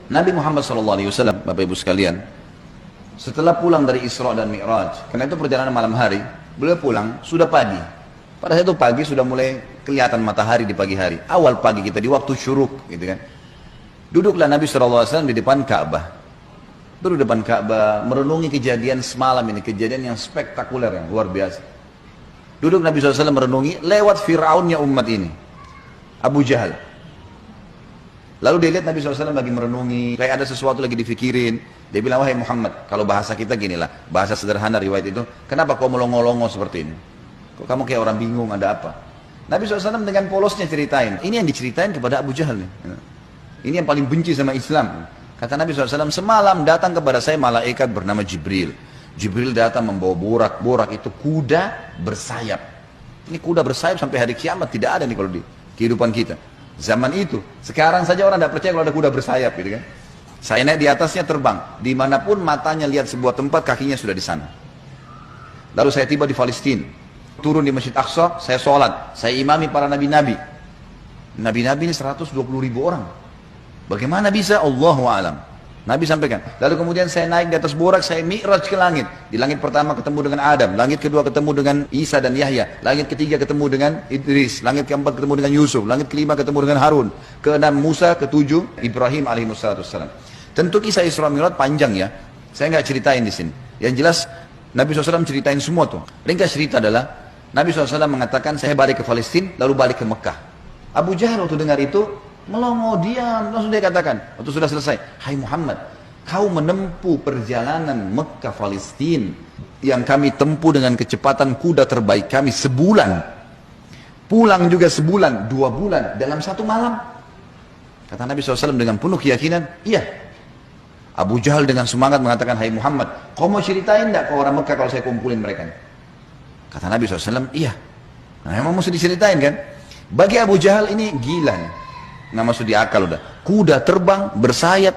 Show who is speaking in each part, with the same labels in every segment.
Speaker 1: Nabi Muhammad SAW, Bapak Ibu sekalian, setelah pulang dari Isra dan Mi'raj, karena itu perjalanan malam hari, beliau pulang, sudah pagi. Pada saat itu pagi sudah mulai kelihatan matahari di pagi hari. Awal pagi kita, di waktu syuruk, gitu kan. Duduklah Nabi SAW di depan Ka'bah. Duduk di depan Ka'bah, merenungi kejadian semalam ini, kejadian yang spektakuler, yang luar biasa. Duduk Nabi SAW merenungi, lewat Fir'aunnya umat ini, Abu Jahal. Lalu dia lihat Nabi SAW lagi merenungi, kayak ada sesuatu lagi difikirin. Dia bilang, wahai Muhammad, kalau bahasa kita ginilah, bahasa sederhana riwayat itu, kenapa kau melongo-longo seperti ini? Kok kamu kayak orang bingung, ada apa? Nabi SAW dengan polosnya ceritain, ini yang diceritain kepada Abu Jahal nih. Ini yang paling benci sama Islam. Kata Nabi SAW, semalam datang kepada saya malaikat bernama Jibril. Jibril datang membawa borak itu kuda bersayap. Ini kuda bersayap sampai hari kiamat, tidak ada nih kalau di kehidupan kita. Zaman itu, sekarang saja orang tidak percaya kalau ada kuda bersayap, gitu kan? Saya naik di atasnya terbang, dimanapun matanya lihat sebuah tempat, kakinya sudah di sana. Lalu saya tiba di Palestina, turun di Masjid Aqsa, saya sholat, saya imami para nabi-nabi. Nabi-nabi ini 120.000 orang. Bagaimana bisa? Allahu a'lam. Nabi sampaikan. Lalu kemudian saya naik di atas borak, saya mi'raj ke langit. Di langit pertama ketemu dengan Adam, langit kedua ketemu dengan Isa dan Yahya, langit ketiga ketemu dengan Idris, langit keempat ketemu dengan Yusuf, langit kelima ketemu dengan Harun, keenam Musa, ketujuh Ibrahim alaihissalam. Tentu kisah Isra Mi'raj panjang ya. Saya nggak ceritain di sini. Yang jelas Nabi SAW ceritain semua tuh. Ringkas cerita adalah Nabi SAW mengatakan saya balik ke Palestina lalu balik ke Mekah. Abu Jahal waktu dengar itu melongo, diam, langsung dia katakan waktu sudah selesai, hai Muhammad, kau menempuh perjalanan Mekah Palestina yang kami tempuh dengan kecepatan kuda terbaik kami sebulan, pulang juga sebulan, 2 bulan dalam 1 malam. Kata Nabi SAW dengan penuh keyakinan, iya. Abu Jahal dengan semangat mengatakan, hai Muhammad, kau mau ceritain enggak ke orang Mekah kalau saya kumpulin mereka? Kata Nabi SAW, iya. Nah memang mesti diceritain kan. Bagi Abu Jahal ini gila nih, nggak masuk di akal udah. Kuda terbang bersayap,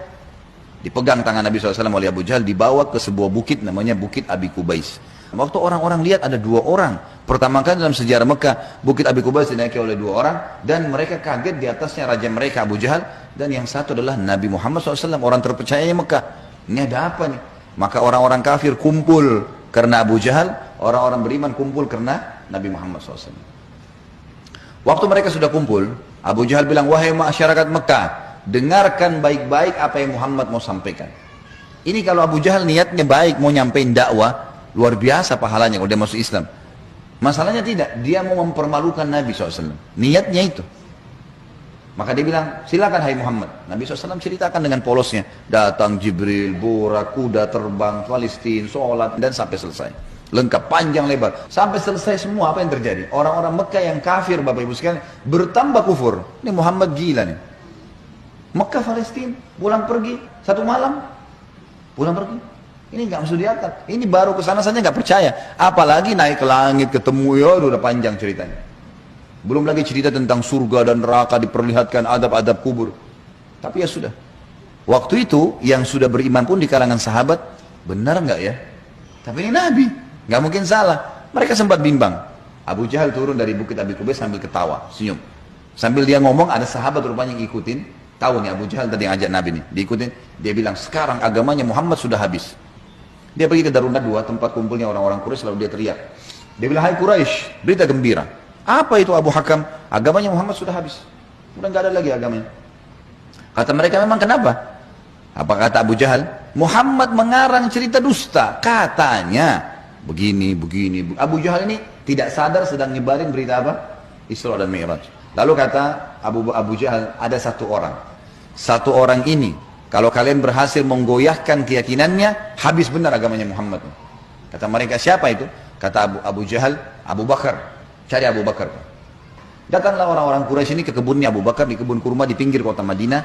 Speaker 1: dipegang tangan Nabi SAW oleh Abu Jahal, dibawa ke sebuah bukit namanya Bukit Abi Kubais. Waktu orang-orang lihat ada 2 orang, pertama kali dalam sejarah Mekah, Bukit Abi Kubais dinaiki oleh 2 orang, dan mereka kaget, di atasnya raja mereka Abu Jahal, dan yang satu adalah Nabi Muhammad SAW, orang terpercayanya Mekah. Ini ada apa nih? Maka orang-orang kafir kumpul karena Abu Jahal, orang-orang beriman kumpul karena Nabi Muhammad SAW. Waktu mereka sudah kumpul, Abu Jahal bilang, wahai masyarakat Mekah, dengarkan baik-baik apa yang Muhammad mau sampaikan. Ini kalau Abu Jahal niatnya baik, mau nyampein dakwah, luar biasa pahalanya kalau dia masuk Islam. Masalahnya tidak, dia mau mempermalukan Nabi SAW. Niatnya itu. Maka dia bilang, silakan hai Muhammad. Nabi SAW ceritakan dengan polosnya. Datang Jibril, borak, kuda terbang, Palestina, sholat, dan sampai selesai. Lengkap, panjang lebar, sampai selesai semua. Apa yang terjadi? Orang-orang Mekah yang kafir, Bapak Ibu sekalian, bertambah kufur. Ini Muhammad gila nih. Mekah Palestina pulang pergi 1 malam, pulang pergi. Ini nggak masuk di akal. Ini baru kesana saja nggak percaya, apalagi naik ke langit ketemu, ya udah panjang ceritanya. Belum lagi cerita tentang surga dan neraka, diperlihatkan adab-adab kubur. Tapi ya sudah. Waktu itu yang sudah beriman pun di kalangan sahabat, benar nggak ya? Tapi ini Nabi, nggak mungkin salah. Mereka sempat bimbang. Abu Jahal turun dari Bukit Abi Kubais sambil ketawa, senyum. Sambil dia ngomong, ada sahabat rupanya yang ikutin. Tahu nih Abu Jahal tadi yang ajak Nabi nih, diikutin. Dia bilang, sekarang agamanya Muhammad sudah habis. Dia pergi ke Darun Nadwa, tempat kumpulnya orang-orang Quraisy, lalu dia teriak. Dia bilang, hai Quraisy, berita gembira. Apa itu Abu Hakam? Agamanya Muhammad sudah habis. Sudah nggak ada lagi agamanya. Kata mereka, memang kenapa? Apa kata Abu Jahal? Muhammad mengarang cerita dusta. Katanya begini. Abu Jahal ini tidak sadar sedang nyebarin berita apa? Isra dan Mi'raj. Lalu kata Abu Jahal, ada 1 orang. 1 orang ini, kalau kalian berhasil menggoyahkan keyakinannya, habis benar agamanya Muhammad. Kata mereka, siapa itu? Kata Abu Jahal, Abu Bakar. Cari Abu Bakar. Datanglah orang-orang Quraisy ini ke kebunnya Abu Bakar, di kebun kurma di pinggir kota Madinah.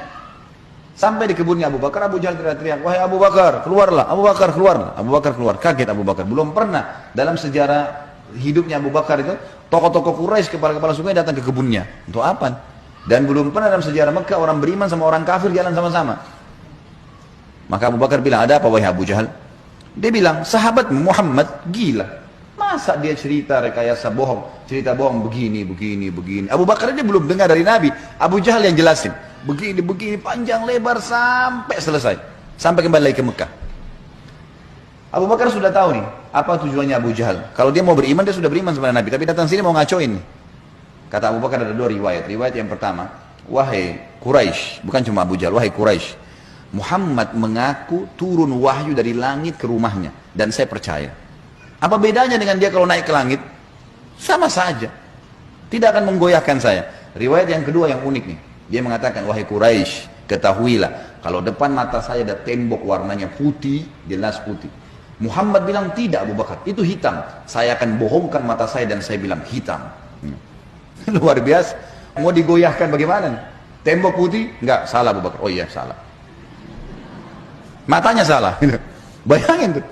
Speaker 1: Sampai di kebunnya Abu Bakar, Abu Jahal teriak-teriak, wahai Abu Bakar, keluarlah. Abu Bakar keluar. Abu Bakar keluar. Kaget Abu Bakar. Belum pernah dalam sejarah hidupnya Abu Bakar itu, tokoh-tokoh Quraisy, kepala-kepala suku datang ke kebunnya. Untuk apa? Dan belum pernah dalam sejarah Mekah orang beriman sama orang kafir jalan sama-sama. Maka Abu Bakar bilang, ada apa wahai Abu Jahal? Dia bilang, sahabat Muhammad gila. Masa dia cerita rekayasa bohong, cerita bohong begini. Abu Bakar dia belum dengar dari Nabi. Abu Jahal yang jelasin. begini panjang lebar sampai selesai, sampai kembali lagi ke Mekah. Abu Bakar sudah tahu nih apa tujuannya Abu Jahal. Kalau dia mau beriman, dia sudah beriman sama Nabi, tapi datang sini mau ngacoin nih. Kata Abu Bakar ada dua riwayat. Riwayat yang pertama, wahai Quraisy, bukan cuma Abu Jahal, wahai Quraisy, Muhammad mengaku turun wahyu dari langit ke rumahnya dan saya percaya. Apa bedanya dengan dia kalau naik ke langit? Sama saja, tidak akan menggoyahkan saya. Riwayat yang kedua yang unik nih, dia mengatakan, wahai Quraisy, ketahuilah kalau depan mata saya ada tembok warnanya putih, jelas putih. Muhammad bilang tidak Abu Bakar, itu hitam. Saya akan bohongkan mata saya dan saya bilang hitam. Luar biasa. Mau digoyahkan bagaimana nih? Tembok putih? Enggak, salah Abu Bakar. Oh iya, salah. Matanya salah. Bayangin tuh.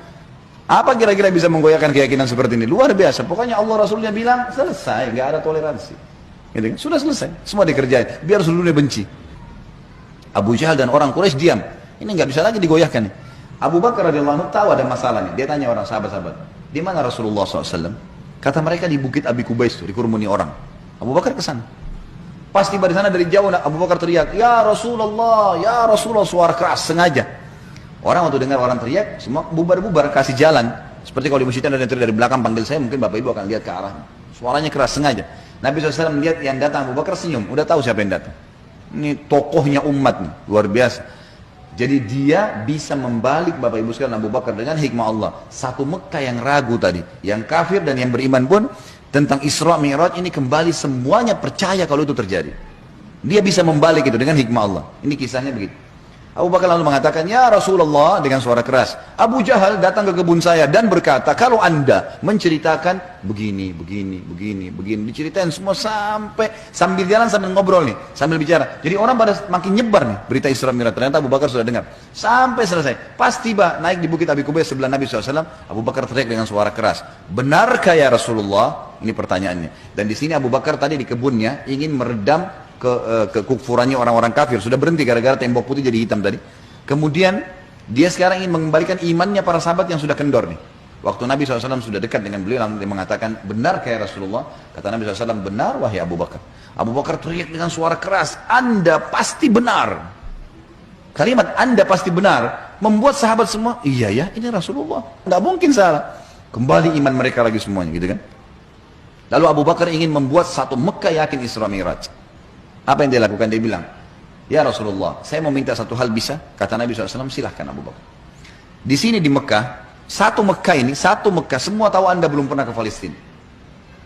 Speaker 1: Apa kira-kira bisa menggoyahkan keyakinan seperti ini? Luar biasa. Pokoknya Allah Rasulnya bilang, selesai, nggak ada toleransi. Gitu kan? Sudah selesai. Semua dikerjain. Biar seluruhnya benci. Abu Jahal dan orang Quraisy diam. Ini nggak bisa lagi digoyahkan nih. Abu Bakar radhiyallahu anhu tahu ada masalah nih. Dia tanya orang sahabat-sahabat, di mana Rasulullah SAW? Kata mereka di Bukit Abi Kubais, di kerumuni orang. Abu Bakar ke sana. Pas tiba di sana dari jauh, Abu Bakar teriak, ya Rasulullah, suara keras sengaja. Orang waktu dengar orang teriak, semua bubar-bubar kasih jalan. Seperti kalau di masjid ada yang teriak dari belakang panggil saya, mungkin bapak ibu akan lihat ke arah. Suaranya keras sengaja. Nabi SAW melihat yang datang, Abu Bakar senyum, udah tahu siapa yang datang. Ini tokohnya umat nih, luar biasa. Jadi dia bisa membalik Bapak Ibu sekalian Abu Bakar dengan hikmah Allah. Satu Mekah yang ragu tadi, yang kafir dan yang beriman pun tentang Isra Mi'raj ini kembali semuanya percaya kalau itu terjadi. Dia bisa membalik itu dengan hikmah Allah. Ini kisahnya begitu. Abu Bakar lalu mengatakan, ya Rasulullah, dengan suara keras. Abu Jahal datang ke kebun saya dan berkata, kalau anda menceritakan begini. Diceritain semua sambil jalan sambil ngobrol nih, sambil bicara. Jadi orang pada makin nyebar nih berita Isra Mi'raj. Ternyata Abu Bakar sudah dengar. Sampai selesai. Pas tiba naik di Bukit Abi Kubais sebelah Nabi SAW, Abu Bakar teriak dengan suara keras. Benarkah ya Rasulullah? Ini pertanyaannya. Dan di sini Abu Bakar tadi di kebunnya ingin meredam kekufurannya orang-orang kafir. Sudah berhenti gara-gara tembok putih jadi hitam tadi. Kemudian dia sekarang ingin mengembalikan imannya para sahabat yang sudah kendor nih. Waktu Nabi SAW sudah dekat dengan beliau, lalu dia mengatakan, benar kayak Rasulullah? Kata Nabi SAW, benar wahai Abu Bakar. Abu Bakar teriak dengan suara keras, anda pasti benar. Kalimat anda pasti benar membuat sahabat semua, iya ya, ini Rasulullah, nggak mungkin salah. Kembali iman mereka lagi semuanya, gitu kan. Lalu Abu Bakar ingin membuat satu Mekah yakin Isra Mi'raj. Apa yang dia lakukan? Dia bilang, ya Rasulullah, saya mau minta satu hal bisa? Kata Nabi SAW, silahkan Abu Bakar. Di sini di Mekah, satu Mekah, semua tahu anda belum pernah ke Palestina.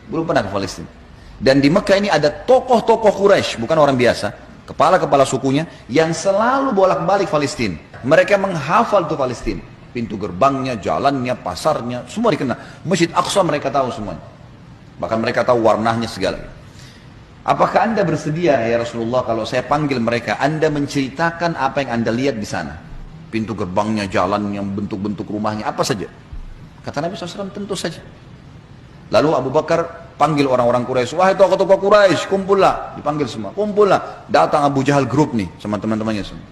Speaker 1: Belum pernah ke Palestina. Dan di Mekah ini ada tokoh-tokoh Quraisy, bukan orang biasa, kepala-kepala sukunya, yang selalu bolak-balik Palestina. Mereka menghafal tuh Palestina. Pintu gerbangnya, jalannya, pasarnya, semua dikenal. Masjid Aqsa mereka tahu semuanya. Bahkan mereka tahu warnanya segala. Apakah anda bersedia ya Rasulullah kalau saya panggil mereka, anda menceritakan apa yang anda lihat di sana? Pintu gerbangnya, jalannya, bentuk-bentuk rumahnya, apa saja. Kata Nabi SAW, tentu saja. Lalu Abu Bakar panggil orang-orang Quraisy, wahai tokoh-tokoh Quraisy, kumpullah. Dipanggil semua, kumpullah. Datang Abu Jahal grup nih, sama teman-temannya semua.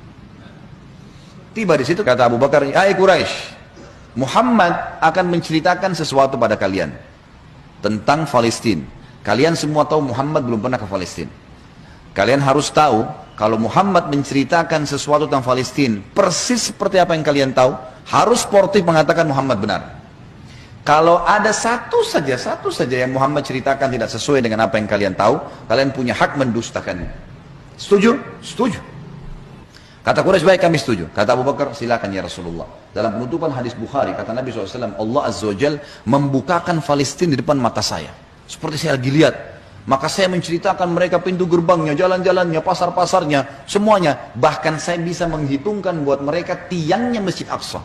Speaker 1: Tiba di situ kata Abu Bakar, hai Quraisy, Muhammad akan menceritakan sesuatu pada kalian tentang Palestina. Kalian semua tahu Muhammad belum pernah ke Palestina. Kalian harus tahu kalau Muhammad menceritakan sesuatu tentang Palestina persis seperti apa yang kalian tahu, harus sportif mengatakan Muhammad benar. Kalau ada satu saja yang Muhammad ceritakan tidak sesuai dengan apa yang kalian tahu, kalian punya hak mendustakannya. Setuju? Setuju. Kata Quraisy, baik kami setuju. Kata Abu Bakar, silakan ya Rasulullah. Dalam penutupan hadis Bukhari, kata Nabi SAW, Allah Azza wa Jal membukakan Palestina di depan mata saya. Seperti saya lagi lihat. Maka saya menceritakan mereka pintu gerbangnya, jalan-jalannya, pasar-pasarnya, semuanya. Bahkan saya bisa menghitungkan buat mereka tiangnya Masjid Aqsa.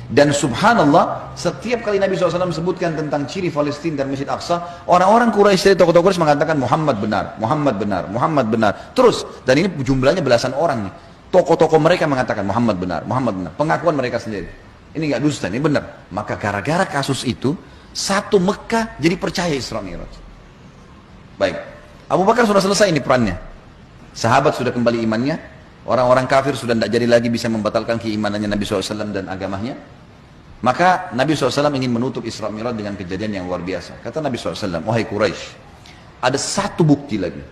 Speaker 1: Dan subhanallah, setiap kali Nabi SAW sebutkan tentang ciri Palestina dan Masjid Aqsa, orang-orang Quraisy, tokoh-tokoh Quraisy mengatakan Muhammad benar, Muhammad benar, Muhammad benar. Terus, dan ini jumlahnya belasan orang nih. Tokoh-tokoh mereka mengatakan Muhammad benar, Muhammad benar. Pengakuan mereka sendiri. Ini nggak dusta, ini benar. Maka gara-gara kasus itu, satu Mekah jadi percaya Isra Mi'raj. Baik, Abu Bakar sudah selesai ini perannya. Sahabat sudah kembali imannya. Orang-orang kafir sudah tidak jadi lagi bisa membatalkan keimanannya Nabi SAW dan agamanya. Maka Nabi SAW ingin menutup Isra Mi'raj dengan kejadian yang luar biasa. Kata Nabi SAW, wahai Quraisy, ada satu bukti lagi.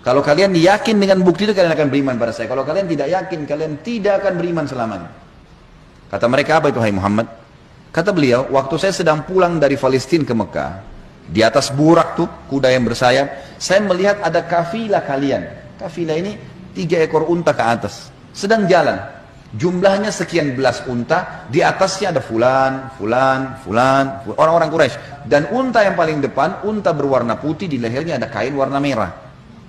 Speaker 1: Kalau kalian yakin dengan bukti itu, kalian akan beriman pada saya. Kalau kalian tidak yakin, kalian tidak akan beriman selamanya. Kata mereka, apa itu hai Muhammad? Kata beliau, waktu saya sedang pulang dari Palestina ke Mekah, di atas burak tuh, kuda yang bersayap, saya melihat ada kafilah kalian. Kafilah ini 3 ekor unta ke atas, sedang jalan. Jumlahnya sekian belas unta, di atasnya ada fulan, orang-orang Quraisy. Dan unta yang paling depan, unta berwarna putih, di lehernya ada kain warna merah.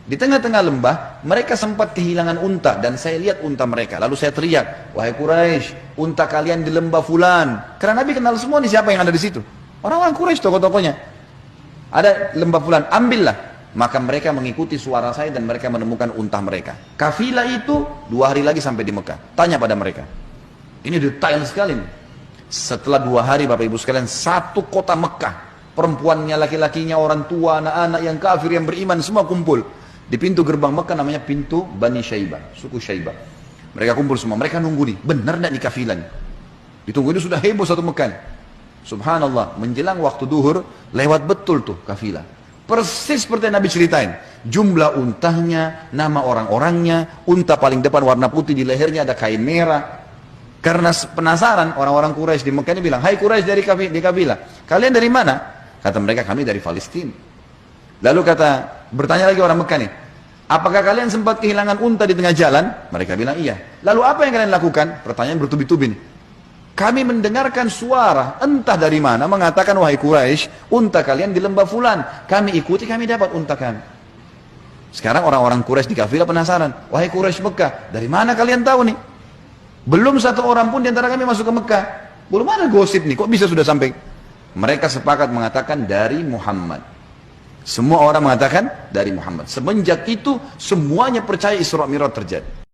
Speaker 1: Di tengah-tengah lembah, mereka sempat kehilangan unta, dan saya lihat unta mereka. Lalu saya teriak, wahai Quraisy, unta kalian di lembah fulan. Karena Nabi kenal semua nih siapa yang ada di situ. Orang-orang Quraisy, tokoh-tokohnya. Ada lembah fulan, ambillah. Maka mereka mengikuti suara saya dan mereka menemukan unta mereka. Kafilah itu 2 hari lagi sampai di Mekah. Tanya pada mereka. Ini detail sekali nih. Setelah 2 hari Bapak Ibu sekalian, satu kota Mekah. Perempuannya, laki-lakinya, orang tua, anak-anak yang kafir, yang beriman, semua kumpul. Di pintu gerbang Mekah namanya pintu Bani Syaibah, suku Syaibah. Mereka kumpul semua, mereka nunggu nih, benar tidak nih kafilahnya? Ditunggu ini sudah heboh satu Mekah. Subhanallah, menjelang waktu duhur, lewat betul tuh kafilah. Persis seperti yang Nabi ceritain. Jumlah untanya, nama orang-orangnya, unta paling depan warna putih, di lehernya ada kain merah. Karena penasaran, orang-orang Quraisy di Mekah ini bilang, hai Quraisy dari kafilah, kalian dari mana? Kata mereka, kami dari Palestina. Lalu bertanya lagi orang Mekah nih, apakah kalian sempat kehilangan unta di tengah jalan? Mereka bilang iya. Lalu apa yang kalian lakukan? Pertanyaan bertubi-tubi nih. Kami mendengarkan suara entah dari mana mengatakan, wahai Quraisy, unta kalian di lembah fulan. Kami ikuti, kami dapat unta kami. Sekarang orang-orang Quraisy di kafilah penasaran, wahai Quraisy Mekah, dari mana kalian tahu nih? Belum satu orang pun di antara kami masuk ke Mekah. Belum ada gosip nih, kok bisa sudah sampai? Mereka sepakat mengatakan dari Muhammad. Semua orang mengatakan dari Muhammad. Semenjak itu semuanya percaya Isra Mi'raj terjadi.